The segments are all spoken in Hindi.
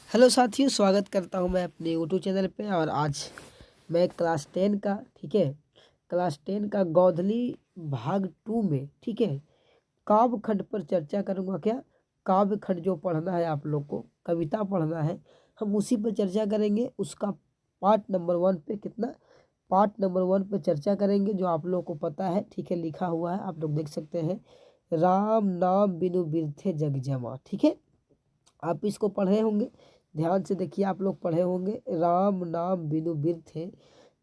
हेलो साथियों, स्वागत करता हूं मैं अपने यूट्यूब चैनल पे। और आज मैं क्लास 10 का क्लास 10 का गोधली भाग 2 में काव्य खंड पर चर्चा करूंगा। क्या काव्य खंड जो पढ़ना है आप लोग को, कविता पढ़ना है, हम उसी पर चर्चा करेंगे। उसका पार्ट नंबर 1 पे पार्ट नंबर 1 पे चर्चा करेंगे, जो आप लोग को पता है। लिखा हुआ है, आप लोग देख सकते हैं। राम नाम बिनु बिरथे जग जमा। आप इसको पढ़े होंगे, ध्यान से देखिए। आप लोग पढ़े होंगे, राम नाम बिनु बिरथे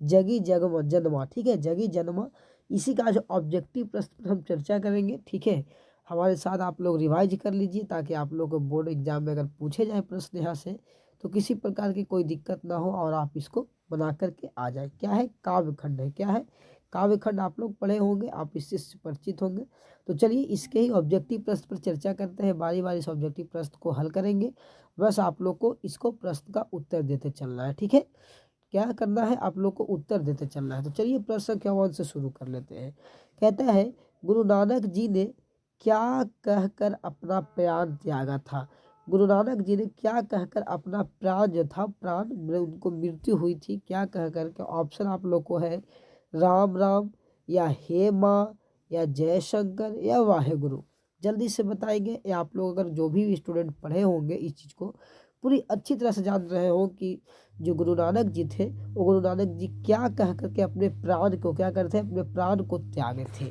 जगी जगमा जन्मा। जगी जन्मा। इसी का जो ऑब्जेक्टिव प्रश्न पर हम चर्चा करेंगे। हमारे साथ आप लोग रिवाइज कर लीजिए, ताकि आप लोग को बोर्ड एग्जाम में अगर पूछे जाए प्रश्न यहाँ से तो किसी प्रकार की कोई दिक्कत ना हो और आप इसको बना करके आ जाए। क्या है? काव्य खंड है। क्या है? काव्य खंड आप लोग पढ़े होंगे, आप इससे परिचित होंगे। तो चलिए इसके ही ऑब्जेक्टिव प्रश्न पर चर्चा करते हैं। बारी बारी से ऑब्जेक्टिव प्रश्न को हल करेंगे। बस आप लोग को इसको प्रश्न का उत्तर देते चलना है। क्या करना है? आप लोग को उत्तर देते चलना है। तो चलिए प्रश्न संख्या 1 से शुरू कर लेते हैं। कहता है, गुरु नानक जी ने क्या कहकर अपना प्राण त्यागा था? गुरु नानक जी ने क्या कहकर अपना प्राण जो था, प्राण उनको मृत्यु हुई थी, क्या कहकर के? ऑप्शन आप लोग को है राम राम, या हे माँ, या जय शंकर, या वाहे गुरु। जल्दी से बताएंगे। या आप लोग अगर जो भी स्टूडेंट पढ़े होंगे इस चीज़ को पूरी अच्छी तरह से जान रहे हो कि जो गुरु नानक जी थे, वो गुरु नानक जी क्या कह करके अपने प्राण को क्या करते हैं, अपने प्राण को त्यागे थे।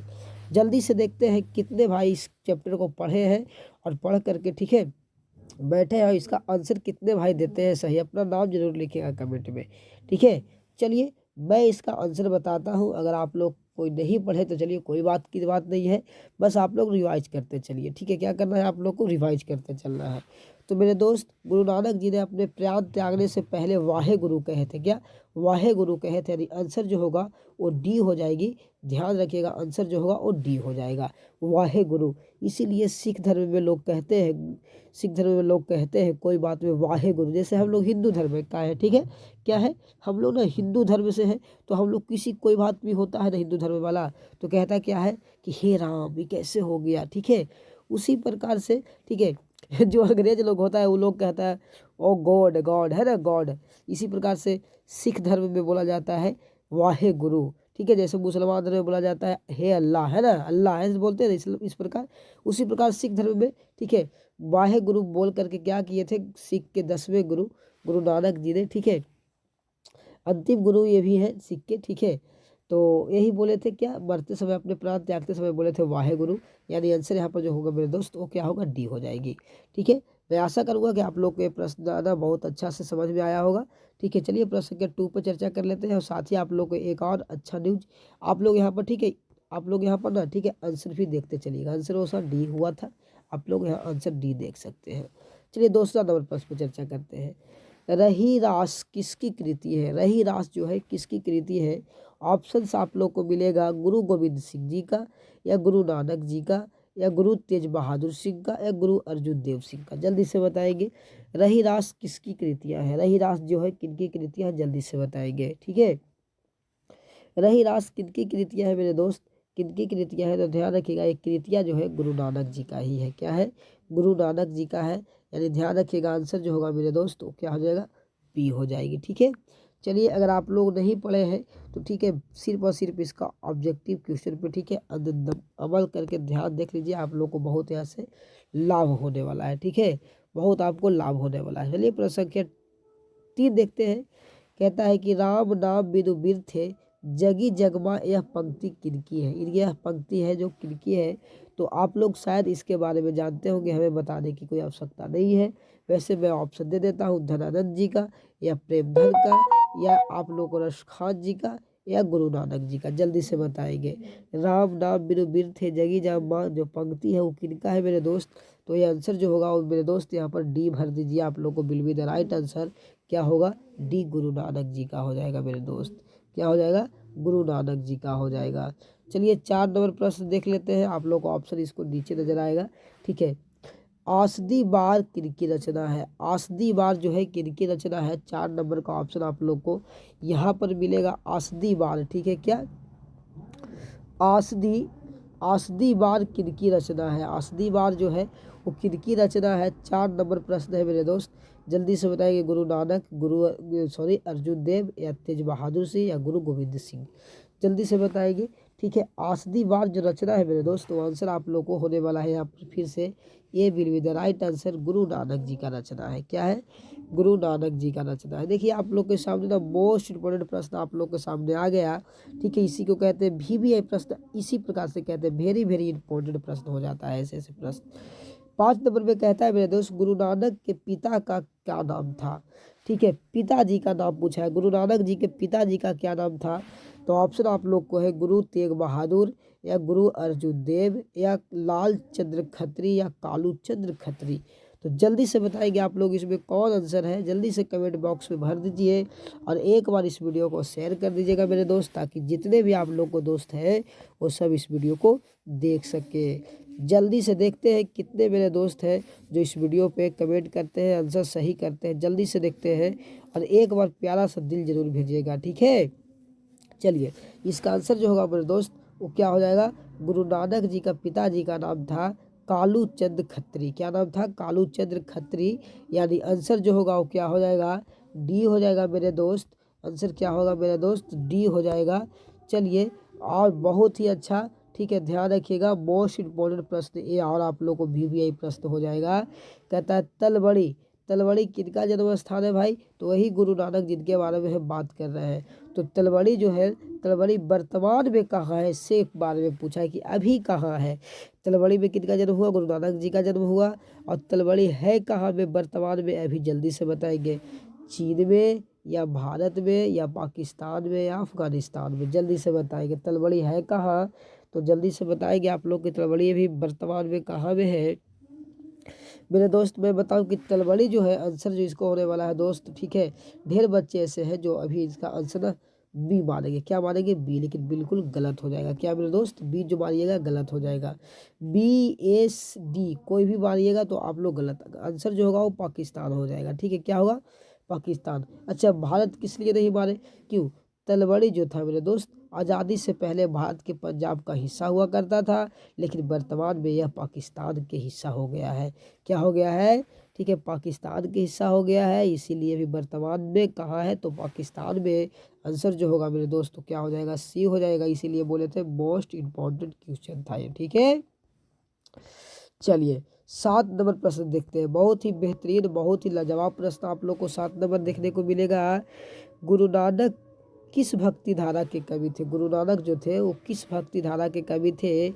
जल्दी से देखते हैं कितने भाई इस चैप्टर को पढ़े हैं और पढ़ करके बैठे हैं। और इसका आंसर कितने भाई देते हैं सही, अपना नाम जरूर लिखिएगा कमेंट में। चलिए मैं इसका आंसर बताता हूँ। अगर आप लोग कोई नहीं पढ़े तो चलिए कोई बात नहीं है, बस आप लोग रिवाइज करते चलिए। क्या करना है? आप लोग को रिवाइज करते चलना है। तो मेरे दोस्त, गुरु नानक जी ने अपने प्राण त्यागने से पहले वाहे गुरु कहे थे। क्या? वाहे गुरु कहे थे। यानी आंसर जो होगा वो डी हो जाएगी। ध्यान रखिएगा, आंसर जो होगा वो डी हो जाएगा, वाहे गुरु। इसीलिए सिख धर्म में लोग कहते हैं कोई बात में वाहे गुरु। जैसे हम लोग हिंदू धर्म का है। क्या है? हम लोग ना हिंदू धर्म से है, तो हम लोग कोई बात भी होता है ना हिंदू धर्म वाला, तो कहता क्या है कि हे राम, ये कैसे हो गया। उसी प्रकार से जो अंग्रेज लोग होता है वो लोग कहता है ओ गॉड, गॉड है ना, गॉड। इसी प्रकार से सिख धर्म में बोला जाता है वाहे गुरु। जैसे मुसलमान धर्म में बोला जाता है हे अल्लाह, है ना, अल्लाह है बोलते हैं इस प्रकार। उसी प्रकार सिख धर्म में वाहे गुरु बोल करके क्या किए थे सिख के 10वें गुरु गुरु नानक जी ने। अंतिम गुरु ये भी है सिख के। तो यही बोले थे, क्या मरते समय, अपने प्राण त्यागते समय बोले थे वाहे गुरु। यानी आंसर यहाँ पर जो होगा मेरे दोस्त, वो क्या होगा? डी हो जाएगी। मैं आशा करूँगा कि आप लोग को ये प्रश्न आना बहुत अच्छा से समझ में आया होगा। चलिए प्रश्न संख्या 2 पर चर्चा कर लेते हैं। और साथ ही आप लोग को एक और अच्छा न्यूज, आप लोग यहाँ पर आप लोग यहाँ पर ना आंसर भी देखते चलिएगा। आंसर वो सर डी हुआ था, आप लोग यहाँ आंसर डी देख सकते हैं। चलिए दूसरा नंबर प्रश्न पर चर्चा करते हैं। रही रास किसकी कृति है? रही रास जो है किसकी कृति है? ऑप्शंस आप लोग को मिलेगा गुरु गोविंद सिंह जी का, या गुरु नानक जी का, या गुरु तेज बहादुर सिंह का, या गुरु अर्जुन देव सिंह का। जल्दी से बताएंगे रही रास किसकी कृतियां हैं। रही रास जो है किनकी कृतियां हैं, जल्दी से बताएंगे। रही रास किनकी कृतियां है मेरे दोस्त, किनकी कृतियां है? तो ध्यान रखिएगा, एक कृतियां जो है गुरु नानक जी का ही है। क्या है? गुरु नानक जी का है। यानी ध्यान रखिएगा, आंसर जो होगा मेरे दोस्त वो क्या हो जाएगा? बी हो जाएगी। चलिए अगर आप लोग नहीं पढ़े हैं तो सिर्फ और सिर्फ इसका ऑब्जेक्टिव क्वेश्चन पे अमल करके ध्यान देख लीजिए। आप लोग को बहुत यहाँ से लाभ होने वाला है। बहुत आपको लाभ होने वाला है। चलिए प्रश्न संख्या 3 देखते हैं। कहता है कि राम नाम बिनु बिर थे जगी जगमा, यह पंक्ति किनकी है? यह पंक्ति है जो किनकी है, तो आप लोग शायद इसके बारे में जानते होंगे, हमें बताने की कोई आवश्यकता नहीं है। वैसे मैं ऑप्शन दे देता हूँ, धनानंद जी का, या प्रेमधन का, या आप लोग को रश खान जी का, या गुरु नानक जी का। जल्दी से बताएंगे। राम नाम बिनु बिर थे जगी जगमा जो पंक्ति है वो किनका है मेरे दोस्त? तो ये आंसर जो होगा वो मेरे दोस्त यहाँ पर डी भर दीजिए। आप लोग को will be the right answer क्या होगा? डी गुरु नानक जी का हो जाएगा मेरे दोस्त। क्या हो जाएगा? गुरु नानक जी का हो जाएगा। चलिए 4 नंबर प्रश्न देख लेते हैं। आप लोग को ऑप्शन इसको नीचे नजर आएगा। आसदी बार किनकी रचना है? आसदी बार जो है किनकी रचना है? 4 नंबर का ऑप्शन आप लोग को यहाँ पर मिलेगा। आसदी बार क्या आसदी बार किनकी रचना है? आसदी बार जो है वो किनकी रचना है? 4 नंबर प्रश्न है मेरे दोस्त, जल्दी से बताएंगे। गुरु नानक, अर्जुन देव, या तेज बहादुर सिंह, या गुरु गोविंद सिंह? जल्दी से बताएंगे। ठीक है, आसदीवार जो रचना है मेरे दोस्त, तो आंसर आप लोग को होने वाला है यहाँ पर फिर से, ये will be the right answer. Guru Nanak ji का रचना है। क्या है? गुरु नानक जी का रचना है। देखिए आप लोग के सामने ना मोस्ट इंपोर्टेंट प्रश्न आप लोग के सामने आ गया। ठीक है, इसी को कहते हैं VVI प्रश्न, इसी प्रकार से कहते हैं वेरी वेरी इंपॉर्टेंट प्रश्न हो जाता है ऐसे ऐसे प्रश्न। 5 नंबर में कहता है मेरे दोस्त, गुरु नानक के पिता का क्या नाम था? ठीक है, पिताजी का नाम पूछा है। गुरु नानक जी के पिताजी का क्या नाम था? तो ऑप्शन आप लोग को है गुरु तेग बहादुर, या गुरु अर्जुन देव, या लाल चंद्र खत्री, या कालू चंद्र खत्री? तो जल्दी से बताएंगे आप लोग इसमें कौन आंसर है, जल्दी से कमेंट बॉक्स में भर दीजिए। और एक बार इस वीडियो को शेयर कर दीजिएगा मेरे दोस्त, ताकि जितने भी आप लोग को दोस्त हैं वो सब इस वीडियो को देख सके। जल्दी से देखते हैं कितने मेरे दोस्त हैं जो इस वीडियो पे कमेंट करते हैं, आंसर सही करते हैं। जल्दी से देखते हैं और एक बार प्यारा सा दिल जरूर भेजिएगा। ठीक है, चलिए इसका आंसर जो होगा मेरे दोस्त वो क्या हो जाएगा? गुरु नानक जी का पिताजी का नाम था कालू चंद्र खत्री। क्या नाम था? कालू चंद्र खत्री। यानी आंसर जो होगा वो क्या हो जाएगा? डी हो जाएगा मेरे दोस्त। आंसर क्या होगा मेरे दोस्त? डी हो जाएगा। चलिए, और बहुत ही अच्छा, ठीक है, ध्यान रखिएगा। मोस्ट इम्पोर्टेंट प्रश्न ये और आप लोग को VVI प्रश्न हो जाएगा। कहता है तलवड़ी, तलवड़ी किनका जन्म स्थान है भाई? तो वही गुरु नानक जिनके बारे में हम बात कर रहे हैं। तो तलवड़ी जो है, तलवड़ी वर्तमान में कहाँ है, इससे बारे में पूछा है कि अभी कहाँ है। तलवड़ी में किनका जन्म हुआ? गुरु नानक जी का जन्म हुआ। और तलवड़ी है कहाँ में वर्तमान में? अभी जल्दी से बताएंगे। चीन में, या भारत में, या पाकिस्तान में, या अफगानिस्तान में? जल्दी से बताएंगे तलवड़ी है कहाँ। तो जल्दी से बताएंगे आप लोग की तलवड़ी अभी वर्तमान में कहाँ में है मेरे दोस्त। मैं बताऊं कि तलवड़ी जो है आंसर जो इसको होने वाला है दोस्त, ठीक है, ढेर बच्चे ऐसे हैं जो अभी इसका आंसर ना बी मानेंगे। क्या मानेंगे? बी, लेकिन बिल्कुल गलत हो जाएगा। क्या मेरे दोस्त? बी जो मानिएगा गलत हो जाएगा। BSD कोई भी मानिएगा तो आप लोग गलत। आंसर जो होगा वो पाकिस्तान हो जाएगा। ठीक है, क्या होगा? पाकिस्तान। अच्छा, भारत किस लिए नहीं माने? क्यों? तलवड़ी जो था मेरे दोस्त, आज़ादी से पहले भारत के पंजाब का हिस्सा हुआ करता था, लेकिन वर्तमान में यह पाकिस्तान के हिस्सा हो गया है। क्या हो गया है? ठीक है, पाकिस्तान के हिस्सा हो गया है, इसीलिए भी वर्तमान में कहाँ है? तो पाकिस्तान में। आंसर जो होगा मेरे दोस्तों क्या हो जाएगा? सी हो जाएगा। इसीलिए बोले थे मोस्ट इम्पोर्टेंट क्वेश्चन था ये। ठीक है, चलिए 7 नंबर प्रश्न देखते हैं। बहुत ही बेहतरीन, बहुत ही लाजवाब प्रश्न आप लोग को 7 नंबर देखने को मिलेगा। गुरु नानक किस भक्ति धारा के कवि थे? गुरु नानक जो थे वो किस भक्ति धारा के कवि थे?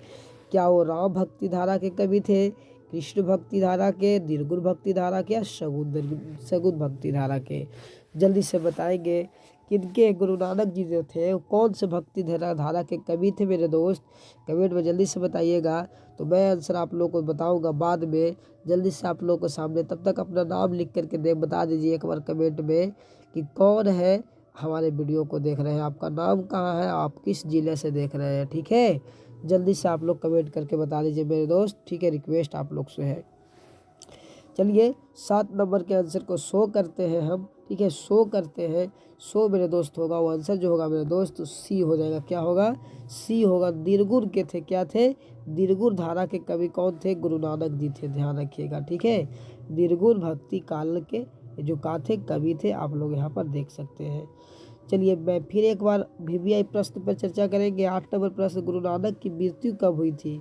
क्या वो राम भक्ति धारा के कवि थे, कृष्ण भक्ति धारा के, निर्गुण भक्ति धारा के, या सगुण भक्ति धारा के? जल्दी से बताएंगे किनके गुरु नानक जी जो थे वो कौन से भक्ति धारा के कवि थे मेरे दोस्त? कमेंट में जल्दी से बताइएगा। तो मैं आंसर आप लोग को बताऊंगा बाद में, जल्दी से आप लोग को सामने। तब तक अपना नाम लिख करके बता दीजिए एक बार कमेंट में कि कौन है हमारे वीडियो को देख रहे हैं, आपका नाम कहाँ है, आप किस जिले से देख रहे हैं। ठीक है, जल्दी से आप लोग कमेंट करके बता दीजिए मेरे दोस्त। ठीक है, रिक्वेस्ट आप लोग से है। चलिए 7 नंबर के आंसर को शो करते हैं हम। ठीक है, शो करते हैं। शो मेरे दोस्त होगा वो आंसर जो होगा मेरे दोस्त सी हो जाएगा। क्या होगा? सी होगा। निर्गुण के थे, क्या थे? निर्गुण धारा के कवि कौन थे? गुरु नानक जी थे, ध्यान रखिएगा। ठीक है, निर्गुण भक्ति काल के जो का थे कवि थे, आप लोग यहाँ पर देख सकते हैं। चलिए मैं फिर एक बार VVI प्रश्न पर चर्चा करेंगे। 8 नंबर प्रश्न, गुरु नानक की मृत्यु कब हुई थी?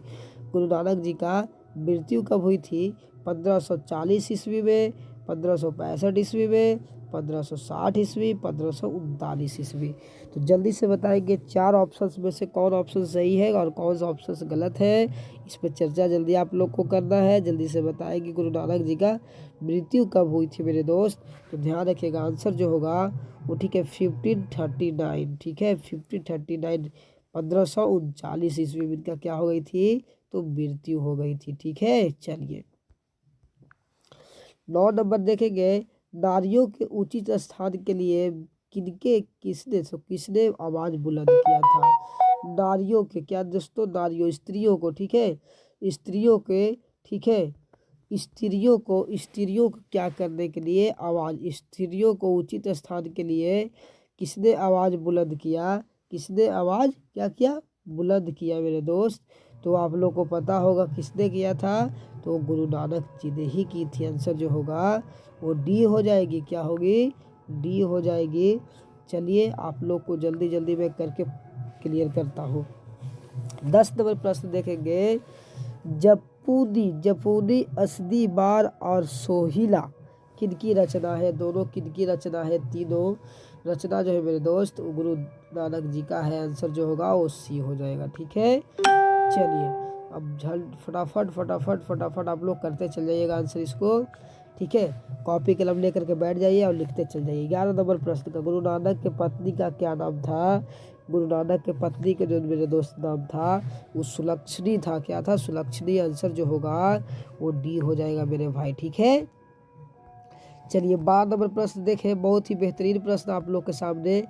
गुरु नानक जी का मृत्यु कब हुई थी? 1540 ईस्वी में, 1565 ईस्वी में, 1560 ईस्वी, 1539 ईस्वी? तो जल्दी से बताएंगे 4 ऑप्शंस में से कौन ऑप्शन सही है और कौन सा ऑप्शन गलत है। इस पर चर्चा जल्दी आप लोग को करना है। जल्दी से बताएंगे गुरु नानक जी का मृत्यु कब हुई थी मेरे दोस्त। तो ध्यान रखिएगा आंसर जो होगा वो, ठीक है, 1539। ठीक है, 1539, 1539 ईस्वी में इनका क्या हो गई थी? तो मृत्यु हो गई थी। ठीक है, चलिए 9 नंबर देखेंगे। नारियों के उचित स्थान के लिए किसने आवाज बुलंद किया था? नारियों के, क्या दोस्तों? नारियों, स्त्रियों को। ठीक है, स्त्रियों के, ठीक है, स्त्रियों को क्या करने के लिए आवाज, स्त्रियों को उचित स्थान के लिए किसने आवाज बुलंद किया? किसने आवाज क्या किया? बुलंद किया मेरे दोस्त। तो आप लोग को पता होगा किसने किया था, तो गुरु नानक जी ने ही की थी। आंसर जो होगा वो डी हो जाएगी। क्या होगी? डी हो जाएगी। चलिए आप लोग को जल्दी जल्दी मैं करके क्लियर करता हूँ। 10 नंबर प्रश्न देखेंगे। जपूनी असदी बार और सोहिला किनकी रचना है? दोनों किनकी रचना है? तीनों रचना जो है मेरे दोस्त गुरु नानक जी का है। आंसर जो होगा वो सी हो जाएगा। ठीक है, चलिए अब फटाफट आप लोग करते चल जाइएगा आंसर इसको। ठीक है, कॉपी कलम लेकर के बैठ जाइए और लिखते चल जाइए। 11 नंबर प्रश्न का, गुरु नानक के पत्नी का क्या नाम था? गुरु नानक के पत्नी के जो मेरे दोस्त नाम था वो सुलक्षणी था। क्या था? सुलक्षणी। आंसर जो होगा वो डी हो जाएगा मेरे भाई। ठीक है, चलिए 12 नंबर प्रश्न देखें। बहुत ही बेहतरीन प्रश्न आप लोग के सामने।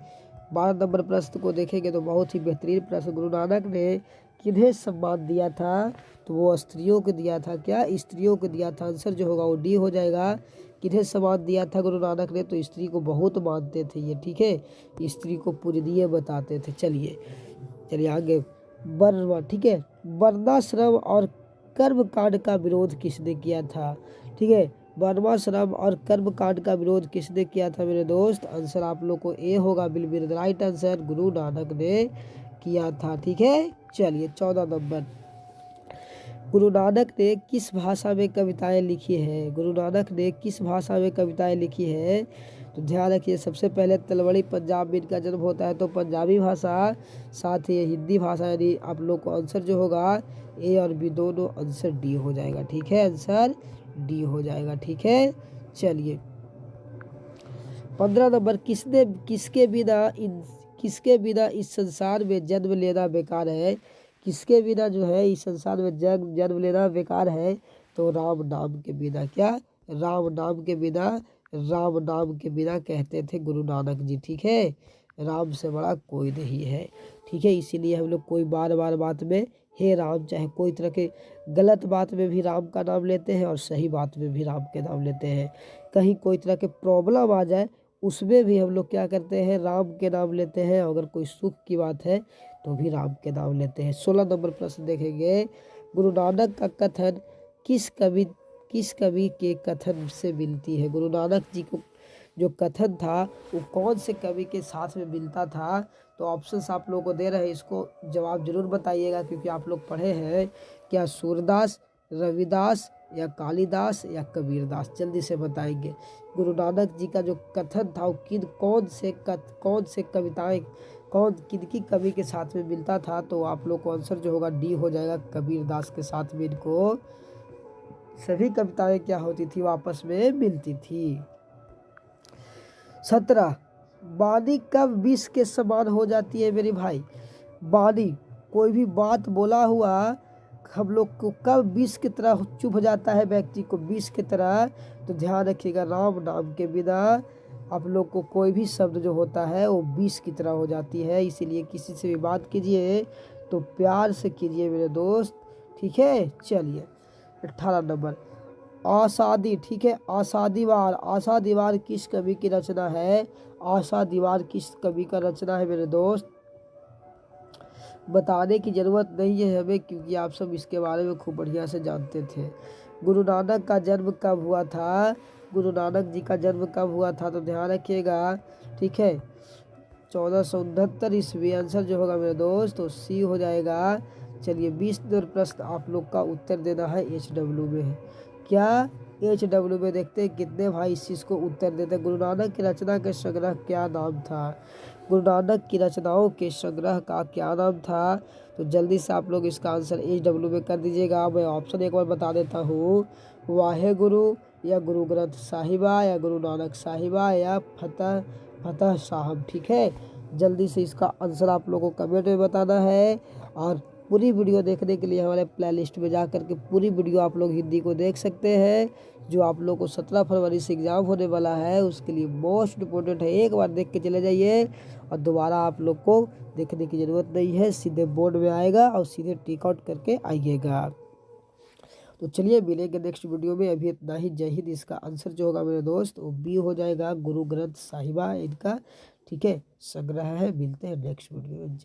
12 नंबर प्रश्न को देखेंगे तो बहुत ही बेहतरीन प्रश्न। गुरु नानक ने किन्हें सम्मान दिया था? तो वो स्त्रियों को दिया था। क्या? स्त्रियों को दिया था। आंसर जो होगा वो डी हो जाएगा। किन्हें सम्मान दिया था गुरु नानक ने? तो स्त्री को बहुत मानते थे ये। ठीक है, स्त्री को पूजनीय बताते थे। चलिए आगे। वर्ण, ठीक है, वर्णाश्रम और कर्म कांड का विरोध किसने किया था? ठीक है, वर्णाश्रम और कर्म कांड का विरोध किसने किया था मेरे दोस्त? आंसर आप लोग को ए होगा। बिल्कुल राइट आंसर गुरु नानक ने किया था। ठीक है, चलिए 14 नंबर। गुरु नानक ने किस भाषा में कविताएं लिखी है? गुरु नानक ने किस भाषा में कविताएं लिखी है? तो ध्यान रखिए, सबसे पहले तलवड़ी पंजाब में इनका जन्म होता है तो पंजाबी भाषा, साथ ही हिंदी भाषा, यानी आप लोग को आंसर जो होगा ए और बी दोनों आंसर डी हो जाएगा। ठीक है, आंसर डी हो जाएगा। ठीक है, चलिए 15 नंबर। किसके बिना इस संसार में जन्म लेना बेकार है? किसके बिना जो है इस संसार में जन्म लेना बेकार है? तो राम नाम के बिना। क्या? राम नाम के बिना। राम नाम के बिना कहते थे गुरु नानक जी। ठीक है, राम से बड़ा कोई नहीं है। ठीक है, इसीलिए हम लोग कोई बार बार बात में हे राम, चाहे कोई तरह के गलत बात में भी राम का नाम लेते हैं और सही बात में भी राम के नाम लेते हैं। कहीं कोई तरह के प्रॉब्लम आ जाए उसमें भी हम लोग क्या करते हैं? राम के नाम लेते हैं। अगर कोई सुख की बात है तो भी राम के नाम लेते हैं। 16 नंबर प्रश्न देखेंगे। गुरु नानक का कथन किस कवि के कथन से मिलती है? गुरु नानक जी को जो कथन था वो कौन से कवि के साथ में मिलता था? तो ऑप्शंस आप लोगों को दे रहे हैं, इसको जवाब जरूर बताइएगा क्योंकि आप लोग पढ़े हैं। क्या सूरदास, रविदास या कालिदास या कबीरदास? जल्दी से बताएंगे। गुरु नानक जी का जो कथन था वो कौन से कविताएं किनकी कवि के साथ में मिलता था? तो आप लोग को आंसर जो होगा डी हो जाएगा। कबीरदास के साथ में इनको सभी कविताएं क्या होती थी? वापस में मिलती थी। 17। वाणी कब विष के समान हो जाती है मेरे भाई? वाणी, कोई भी बात बोला हुआ हम लोग को कब विष की तरह चुभ जाता है व्यक्ति को, विष की तरह? तो ध्यान रखिएगा, राम नाम के बिना आप लोग को कोई भी शब्द जो होता है वो विष की तरह हो जाती है। इसीलिए किसी से भी बात कीजिए तो प्यार से कीजिए मेरे दोस्त। ठीक है, चलिए 18 नंबर। आशा ठीक है, आशा दीवार किस कवि की रचना है? आशा दीवार किस कवि का रचना है मेरे दोस्त? बताने की ज़रूरत नहीं है हमें क्योंकि आप सब इसके बारे में खूब बढ़िया से जानते थे। गुरु नानक का जन्म कब हुआ था? गुरु नानक जी का जन्म कब हुआ था? तो ध्यान रखिएगा। ठीक है, 1469 ईस्वी। आंसर जो होगा मेरे दोस्त तो सी हो जाएगा। चलिए 20 नंबर प्रश्न आप लोग का उत्तर देना है HW में। क्या? HW में देखते हैं कितने भाई इस चीज़ को उत्तर देते हैं। गुरु नानक की रचना के संग्रह क्या नाम था? गुरु नानक की रचनाओं के संग्रह का क्या नाम था? तो जल्दी से आप लोग इसका आंसर HW में कर दीजिएगा। मैं ऑप्शन एक बार बता देता हूँ। वाहे गुरु या गुरु ग्रंथ साहिबा या गुरु नानक साहिबा या फतह साहब। ठीक है, जल्दी से इसका आंसर आप लोगों को कमेंट में बताना है। और पूरी वीडियो देखने के लिए हमारे प्लेलिस्ट में जा करके पूरी वीडियो आप लोग हिंदी को देख सकते हैं। जो आप लोग को 17 फरवरी से एग्ज़ाम होने वाला है उसके लिए मोस्ट इम्पोर्टेंट है। एक बार देख के चले जाइए और दोबारा आप लोग को देखने की ज़रूरत नहीं है। सीधे बोर्ड में आएगा और सीधे टिक आउट करके आइएगा। तो चलिए मिलेंगे नेक्स्ट वीडियो में। अभी इतना ही। जय हिंद। इसका आंसर जो होगा मेरे दोस्त वो बी हो जाएगा। गुरु ग्रंथ साहिबा इनका, ठीक है, संग्रह है। मिलते हैं नेक्स्ट वीडियो में।